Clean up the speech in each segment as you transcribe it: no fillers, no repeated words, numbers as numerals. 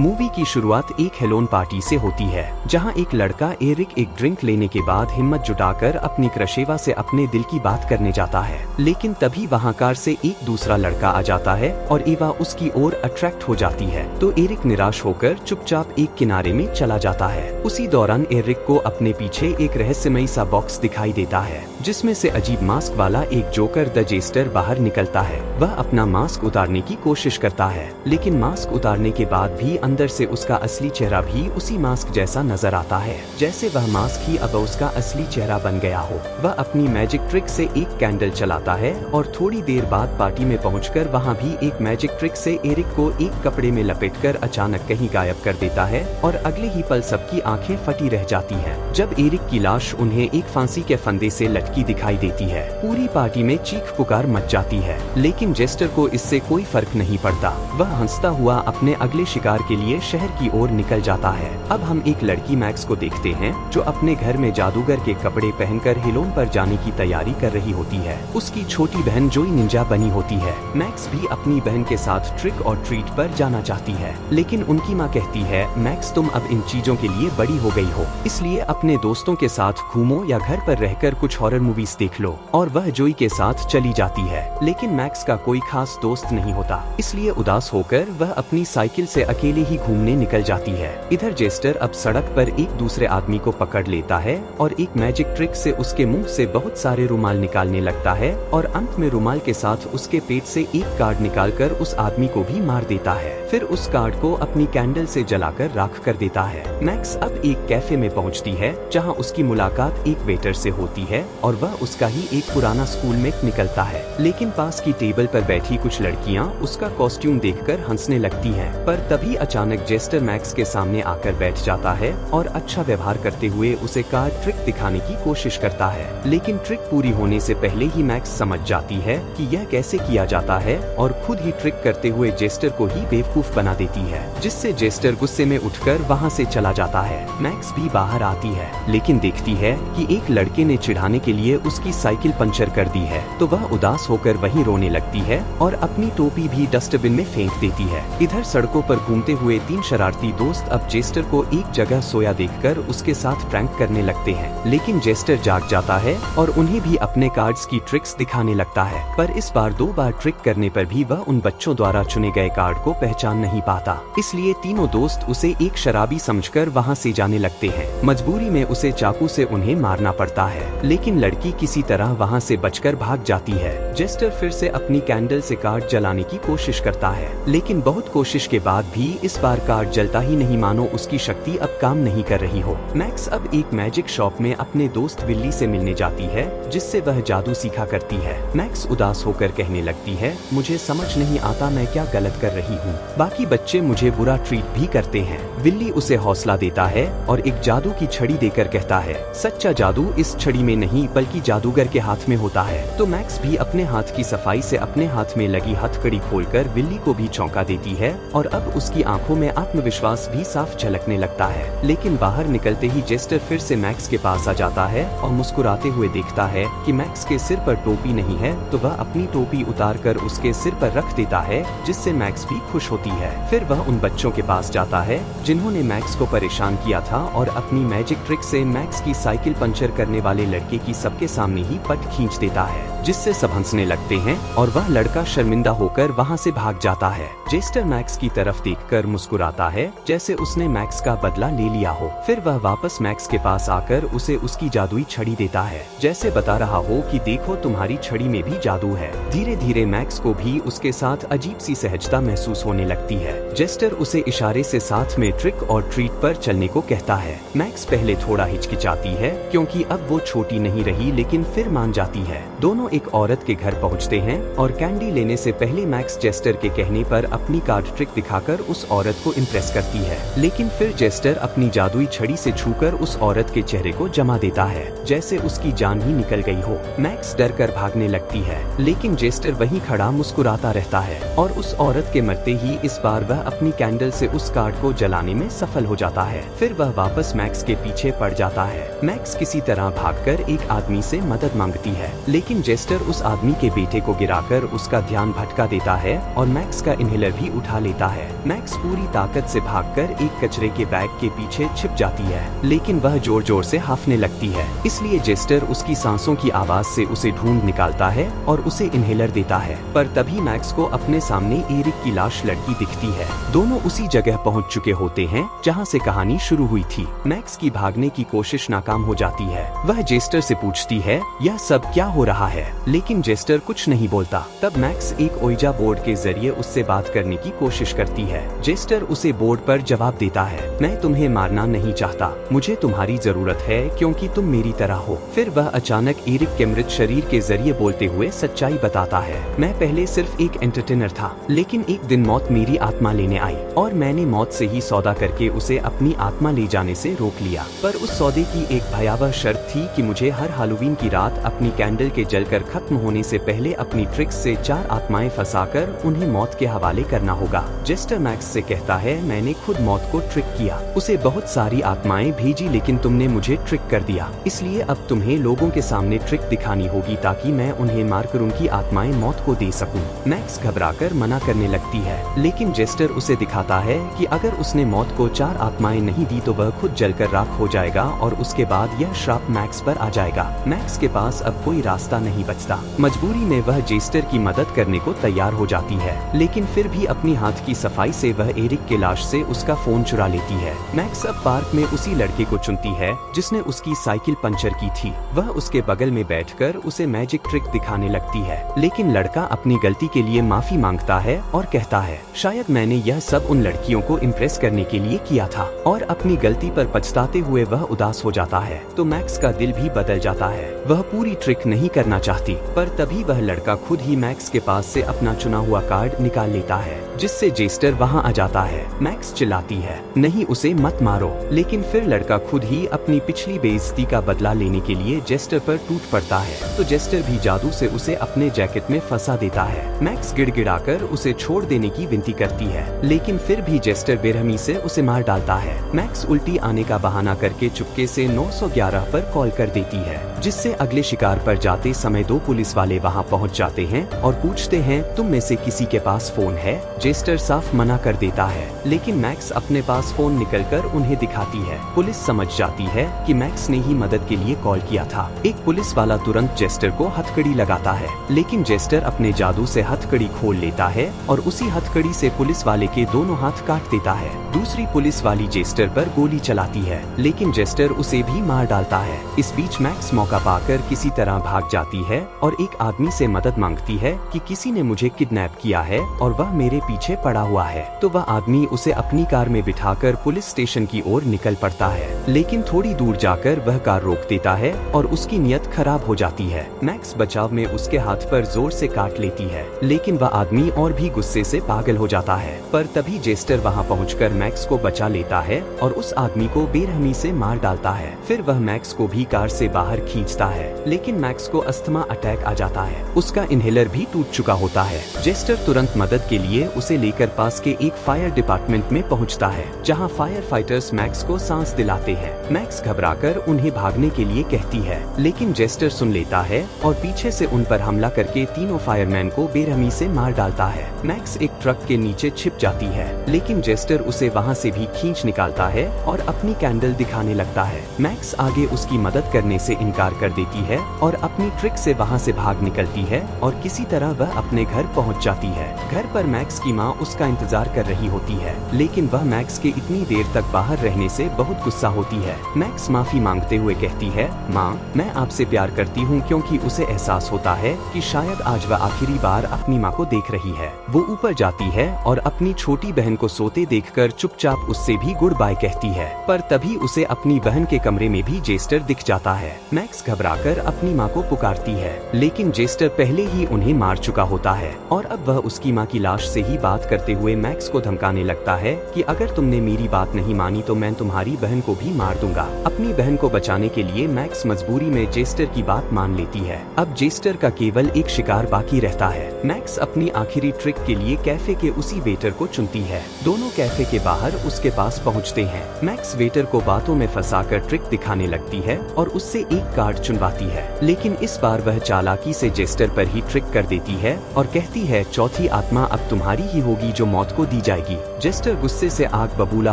Movie की शुरुआत एक हेलोन पार्टी से होती है, जहां एक लड़का एरिक एक ड्रिंक लेने के बाद हिम्मत जुटाकर अपनी क्रशेवा से अपने दिल की बात करने जाता है। लेकिन तभी वहां कार से एक दूसरा लड़का आ जाता है और एवा उसकी ओर अट्रैक्ट हो जाती है, तो एरिक निराश होकर चुपचाप एक किनारे में चला जाता है। उसी दौरान एरिक को अपने पीछे एक रहस्यमयी सा बॉक्स दिखाई देता है, जिसमें से अजीब मास्क वाला एक जोकर द जेस्टर बाहर निकलता है। वह अपना मास्क उतारने की कोशिश करता है, लेकिन मास्क उतारने के बाद भी अंदर से उसका असली चेहरा भी उसी मास्क जैसा नजर आता है, जैसे वह मास्क ही अब उसका असली चेहरा बन गया हो। वह अपनी मैजिक ट्रिक से एक कैंडल चलाता है और थोड़ी देर बाद पार्टी में पहुंचकर वहां भी एक मैजिक ट्रिक से एरिक को एक कपड़े में लपेटकर अचानक कहीं गायब कर देता है और अगले ही पल सबकी आंखें फटी रह जाती हैं, जब एरिक की लाश उन्हें एक फांसी के फंदे से लटकी दिखाई देती है। पूरी पार्टी में चीख पुकार मच जाती है, लेकिन जेस्टर को इससे कोई फर्क नहीं पड़ता। वह हंसता हुआ अपने अगले शिकार के लिए शहर की ओर निकल जाता है। अब हम एक लड़की मैक्स को देखते हैं, जो अपने घर में जादूगर के कपड़े पहनकर हिलोन पर जाने की तैयारी कर रही होती है। उसकी छोटी बहन जोई निंजा बनी होती है। मैक्स भी अपनी बहन के साथ ट्रिक और ट्रीट पर जाना चाहती है, लेकिन उनकी माँ कहती है, मैक्स तुम अब इन चीजों के लिए बड़ी हो गई हो, इसलिए अपने दोस्तों के साथ घूमो या घर पर रहकर कुछ हॉरर मूवीज देख लो। और वह जोई के साथ चली जाती है, लेकिन मैक्स का कोई खास दोस्त नहीं होता, इसलिए उदास होकर वह अपनी साइकिल से अकेले ही घूमने निकल जाती है। इधर जेस्टर अब सड़क पर एक दूसरे आदमी को पकड़ लेता है और एक मैजिक ट्रिक से उसके मुंह से बहुत सारे रुमाल निकालने लगता है और अंत में रुमाल के साथ उसके पेट से एक कार्ड निकालकर उस आदमी को भी मार देता है। फिर उस कार्ड को अपनी कैंडल से जलाकर राख कर देता है। मैक्स अब एक कैफे में पहुंचती है, जहां उसकी मुलाकात एक वेटर से होती है और वह उसका ही एक पुराना स्कूलमेट निकलता है। लेकिन पास की टेबल पर बैठी कुछ लड़कियां उसका कॉस्ट्यूम देखकर हंसने लगती हैं, पर तभी अचानक जेस्टर मैक्स के सामने आकर बैठ जाता है और अच्छा व्यवहार करते हुए उसे कार्ड ट्रिक दिखाने की कोशिश करता है। लेकिन ट्रिक पूरी होने से पहले ही मैक्स समझ जाती है कि यह कैसे किया जाता है और खुद ही ट्रिक करते हुए जेस्टर को ही बेवकूफ बना देती है, जिससे जेस्टर गुस्से में उठकर वहां से चला जाता है। मैक्स भी बाहर आती है, लेकिन देखती है कि एक लड़के ने चिढ़ाने के लिए उसकी साइकिल पंचर कर दी है, तो वह उदास होकर वहीं रोने लगती है और अपनी टोपी भी डस्टबिन में फेंक देती है। इधर सड़कों पर घूमते हुए तीन शरारती दोस्त अब जेस्टर को एक जगह सोया देखकर उसके साथ प्रैंक करने लगते हैं, लेकिन जेस्टर जाग जाता है और उन्हें भी अपने कार्ड्स की ट्रिक्स दिखाने लगता है। पर इस बार 2 बार ट्रिक करने पर भी वह उन बच्चों द्वारा चुने गए कार्ड को पहचान नहीं पाता, इसलिए तीनों दोस्त उसे एक शराबी समझकर वहां से जाने लगते हैं। मजबूरी में उसे चाकू से उन्हें मारना पड़ता है, लेकिन लड़की किसी तरह वहां से बचकर भाग जाती है। जेस्टर फिर से अपनी कैंडल से कार्ड जलाने की कोशिश करता है, लेकिन बहुत कोशिश के बाद भी इस बार कार्ड जलता ही नहीं, मानो उसकी शक्ति अब काम नहीं कर रही हो। मैक्स अब एक मैजिक शॉप में अपने दोस्त विल्ली से मिलने जाती है, जिससे वह जादू सीखा करती है। मैक्स उदास होकर कहने लगती है, मुझे समझ नहीं आता मैं क्या गलत कर रही हूँ, बाकी बच्चे मुझे बुरा ट्रीट भी करते हैं। विल्ली उसे हौसला देता है और एक जादू की छड़ी देकर कहता है, सच्चा जादू इस छड़ी में नहीं बल्कि जादूगर के हाथ में होता है। तो मैक्स भी अपने हाथ की सफाई से अपने हाथ में लगी हथकड़ी खोलकर विल्ली को भी चौंका देती है और अब उसकी आंखों में आत्मविश्वास भी साफ झलकने लगता है। लेकिन बाहर निकलते ही जेस्टर फिर से मैक्स के पास आ जाता है और मुस्कुराते हुए देखता है कि मैक्स के सिर पर टोपी नहीं है, तो वह अपनी टोपी उतारकर उसके सिर पर रख देता है, जिससे मैक्स भी खुश होती है। फिर वह उन बच्चों के पास जाता है जिन्होंने मैक्स को परेशान किया था और अपनी मैजिक ट्रिक से मैक्स की साइकिल पंचर करने वाले लड़के की सबके सामने ही पट खींच देता है, जिससे सब हंसने लगते हैं और वह लड़का शर्मिंदा होकर वहां से भाग जाता है। जेस्टर मैक्स की तरफ देखकर मुस्कुराता है, जैसे उसने मैक्स का बदला ले लिया हो। फिर वह वापस मैक्स के पास आकर उसे उसकी जादुई छड़ी देता है, जैसे बता रहा हो कि देखो तुम्हारी छड़ी में भी जादू है। धीरे धीरे मैक्स को भी उसके साथ अजीब सी सहजता महसूस होने लगती है। जेस्टर उसे इशारे से साथ में ट्रिक और ट्रीट पर चलने को कहता है। मैक्स पहले थोड़ा हिचकिचाती है, क्योंकि अब वो छोटी नहीं रही, लेकिन फिर मान जाती है। दोनों एक औरत के घर पहुंचते हैं और कैंडी लेने से पहले मैक्स जेस्टर के कहने पर अपनी कार्ड ट्रिक दिखाकर उस औरत को इम्प्रेस करती है, लेकिन फिर जेस्टर अपनी जादुई छड़ी से छूकर उस औरत के चेहरे को जमा देता है, जैसे उसकी जान ही निकल गई हो। मैक्स डर कर भागने लगती है, लेकिन जेस्टर वहीं खड़ा मुस्कुराता रहता है और उस औरत के मरते ही इस बार वह अपनी कैंडल से उस कार्ड को जलाने में सफल हो जाता है। फिर वह वापस मैक्स के पीछे पड़ जाता है। मैक्स किसी तरह भागकर एक आदमी से मदद मांगती है, लेकिन जेस्टर जेस्टर उस आदमी के बेटे को गिराकर उसका ध्यान भटका देता है और मैक्स का इनहेलर भी उठा लेता है। मैक्स पूरी ताकत से भागकर एक कचरे के बैग के पीछे छिप जाती है, लेकिन वह जोर जोर से हांफने लगती है, इसलिए जेस्टर उसकी सांसों की आवाज से उसे ढूंढ निकालता है और उसे इनहेलर देता है। पर तभी मैक्स को अपने सामने एरिक की लाश लड़की दिखती है। दोनों उसी जगह पहुंच चुके होते हैं जहां से कहानी शुरू हुई थी। मैक्स की भागने की कोशिश नाकाम हो जाती है। वह जेस्टर से पूछती है यह सब क्या हो रहा है, लेकिन जेस्टर कुछ नहीं बोलता। तब मैक्स एक ओइजा बोर्ड के जरिए उससे बात करने की कोशिश करती है। जेस्टर उसे बोर्ड पर जवाब देता है, मैं तुम्हें मारना नहीं चाहता, मुझे तुम्हारी जरूरत है क्योंकि तुम मेरी तरह हो। फिर वह अचानक एरिक के मृत शरीर के जरिए बोलते हुए सच्चाई बताता है, मैं पहले सिर्फ एक एंटरटेनर था, लेकिन एक दिन मौत मेरी आत्मा लेने आई और मैंने मौत से ही सौदा करके उसे अपनी आत्मा ले जाने से रोक लिया। पर उस सौदे की एक भयावह शर्त थी कि मुझे हर हैलोवीन की रात अपनी कैंडल के जलकर खत्म होने से पहले अपनी ट्रिक्स से 4 आत्माएं फंसाकर उन्हें मौत के हवाले करना होगा। जेस्टर मैक्स से कहता है, मैंने खुद मौत को ट्रिक किया, उसे बहुत सारी आत्माएं भेजी, लेकिन तुमने मुझे ट्रिक कर दिया, इसलिए अब तुम्हें लोगों के सामने ट्रिक दिखानी होगी ताकि मैं उन्हें मारकर उनकी आत्माएं मौत को दे सकूं। मैक्स घबराकर मना करने लगती है, लेकिन जेस्टर उसे दिखाता है कि अगर उसने मौत को 4 आत्माएं नहीं दी तो वह खुद जलकर राख हो जाएगा और उसके बाद यह श्राप मैक्स पर आ जाएगा। मैक्स के पास अब कोई रास्ता नहीं बचता। मजबूरी में वह जेस्टर की मदद करने को तैयार हो जाती है, लेकिन फिर भी अपनी हाथ की सफाई से वह एरिक के लाश से उसका फोन चुरा लेती है। मैक्स अब पार्क में उसी लड़के को चुनती है जिसने उसकी साइकिल पंचर की थी। वह उसके बगल में बैठकर उसे मैजिक ट्रिक दिखाने लगती है, लेकिन लड़का अपनी गलती के लिए माफी मांगता है और कहता है, शायद मैंने यह सब उन लड़कियों को इम्प्रेस करने के लिए किया था, और अपनी गलती पर पछताते हुए वह उदास हो जाता है। तो मैक्स का दिल भी बदल जाता है। वह पूरी ट्रिक नहीं करना चाहती, पर तभी वह लड़का खुद ही मैक्स के पास से अपना चुना हुआ कार्ड निकाल लेता है, जिससे जेस्टर वहां आ जाता है। मैक्स चिल्लाती है, नहीं उसे मत मारो, लेकिन फिर लड़का खुद ही अपनी पिछली बेइज्जती का बदला लेने के लिए जेस्टर पर टूट पड़ता है। तो जेस्टर भी जादू से उसे अपने जैकेट में फंसा देता है। मैक्स गिड़गिड़ाकर उसे छोड़ देने की विनती करती है, लेकिन फिर भी जेस्टर बेरहमी से उसे मार डालता है। मैक्स उल्टी आने का बहाना करके चुपके से 911 पर कॉल कर देती है, जिससे अगले शिकार पर जाते समय 2 पुलिस वाले वहां पहुंच जाते हैं और पूछते हैं, तुम में से किसी के पास फोन है? जेस्टर साफ मना कर देता है, लेकिन मैक्स अपने पास फोन निकलकर उन्हें दिखाती है। पुलिस समझ जाती है कि मैक्स ने ही मदद के लिए कॉल किया था। एक पुलिस वाला तुरंत जेस्टर को हथकड़ी लगाता है, लेकिन जेस्टर अपने जादू से हथकड़ी खोल लेता है और उसी हथकड़ी से पुलिस वाले के दोनों हाथ काट देता है। दूसरी पुलिस वाली जेस्टर पर गोली चलाती है, लेकिन जेस्टर उसे भी मार डालता है। इस बीच मैक्स मौका पाकर किसी तरह भाग जाती है और एक आदमी से मदद मांगती है कि किसी ने मुझे किडनैप किया है और वह मेरे पीछे पड़ा हुआ है। तो वह आदमी उसे अपनी कार में बिठाकर पुलिस स्टेशन की ओर निकल पड़ता है, लेकिन थोड़ी दूर जाकर वह कार रोक देता है और उसकी नियत खराब हो जाती है। मैक्स बचाव में उसके हाथ पर जोर से काट लेती है, लेकिन वह आदमी और भी गुस्से से पागल हो जाता है। पर तभी जेस्टर वहां पहुंचकर मैक्स को बचा लेता है और उस आदमी को बेरहमी से मार डालता है। फिर वह मैक्स को भी कार से बाहर खींचता है, लेकिन मैक्स को अस्थमा अटैक आ जाता है। उसका इनहेलर भी टूट चुका होता है। जेस्टर तुरंत मदद के लिए उसे लेकर पास के एक फायर डिपार्टमेंट में पहुंचता है, जहां फायर फाइटर्स मैक्स को सांस दिलाते हैं। मैक्स घबराकर उन्हें भागने के लिए कहती है, लेकिन जेस्टर सुन लेता है और पीछे से उन पर हमला करके तीनों फायरमैन को बेरहमी से मार डालता है। मैक्स एक ट्रक के नीचे छिप जाती है, लेकिन जेस्टर उसे वहां से भी खींच निकालता है और अपनी कैंडल दिखाने लगता है। मैक्स आगे उसकी मदद करने से इनकार कर देती है और अपनी ट्रिक से वहां से भाग निकलती है और किसी तरह वह अपने घर पहुंच जाती है। घर पर मैक्स की माँ उसका इंतजार कर रही होती है, लेकिन वह मैक्स के इतनी देर तक बाहर रहने से बहुत गुस्सा होती है। मैक्स माफी मांगते हुए कहती है, माँ मैं आपसे प्यार करती हूँ, क्योंकि उसे एहसास होता है कि शायद आज वह आखिरी बार अपनी माँ को देख रही है। वो ऊपर जाती है और अपनी छोटी बहन को सोते देखकर चुपचाप उससे भी गुड बाय कहती है, पर तभी उसे अपनी बहन के कमरे में भी जेस्टर दिख जाता है। मैक्स घबराकर अपनी माँ को पुकारती है, लेकिन जेस्टर पहले ही उन्हें मार चुका होता है और अब वह उसकी माँ की लाश से ही बात करते हुए मैक्स को धमकाने लगता है कि अगर तुमने मेरी बात नहीं मानी तो मैं तुम्हारी बहन को भी मार दूंगा। अपनी बहन को बचाने के लिए मैक्स मजबूरी में जेस्टर की बात मान लेती है। अब जेस्टर का केवल एक शिकार बाकी रहता है। मैक्स अपनी आखिरी ट्रिक के लिए कैफे के उसी वेटर को चुनती है। दोनों कैफे के बाहर उसके पास पहुंचते हैं। मैक्स वेटर को बातों में फंसाकर ट्रिक दिखाने लगती है और उससे एक कार्ड चुनवाती है, लेकिन इस बार वह चालाकी से जेस्टर पर ही ट्रिक कर देती है और कहती है चौथी आत्मा अब तुम्हारी ही होगी जो मौत को दी जाएगी। जेस्टर गुस्से से आग बबूला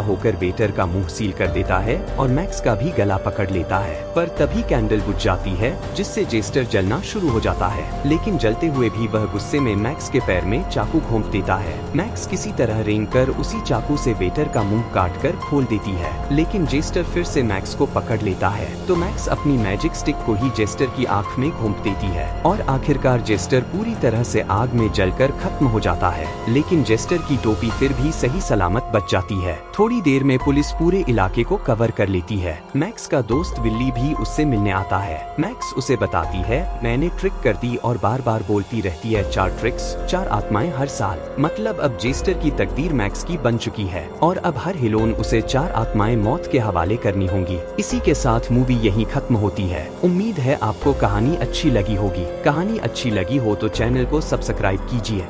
होकर वेटर का मुंह सील कर देता है और मैक्स का भी गला पकड़ लेता है, पर तभी कैंडल बुझ जाती है जिससे जेस्टर जलना शुरू हो जाता है। लेकिन जलते हुए भी वह गुस्से में मैक्स के पैर में चाकू घोंप देता है। मैक्स किसी तरह रेंग कर उसी चाकू से वेटर का मुंह काट कर खोल देती है, लेकिन जेस्टर फिर से मैक्स को पकड़ लेता है तो मैक्स अपनी मैजिक स्टिक को ही जेस्टर की आंख में घोंप देती है और आखिरकार जेस्टर पूरी तरह से आग में जलकर खत्म हो जाता है। लेकिन जेस्टर की टोपी फिर भी सही सलामत बच जाती है। थोड़ी देर में पुलिस पूरे इलाके को कवर कर लेती है। मैक्स का दोस्त विल्ली भी उससे मिलने आता है। मैक्स उसे बताती है मैंने ट्रिक कर दी और बार बार बोलती रहती है 4 ट्रिक्स 4 आत्माएं हर साल। मतलब अब जेस्टर की तकदीर मैक्स की बन चुकी है और अब हर हेलोन उसे 4 आत्माएं मौत के हवाले करनी होंगी। इसी के साथ मूवी यहीं खत्म होती है। उम्मीद है आपको कहानी अच्छी लगी होगी। कहानी अच्छी लगी हो तो चैनल को सब्सक्राइब कीजिए।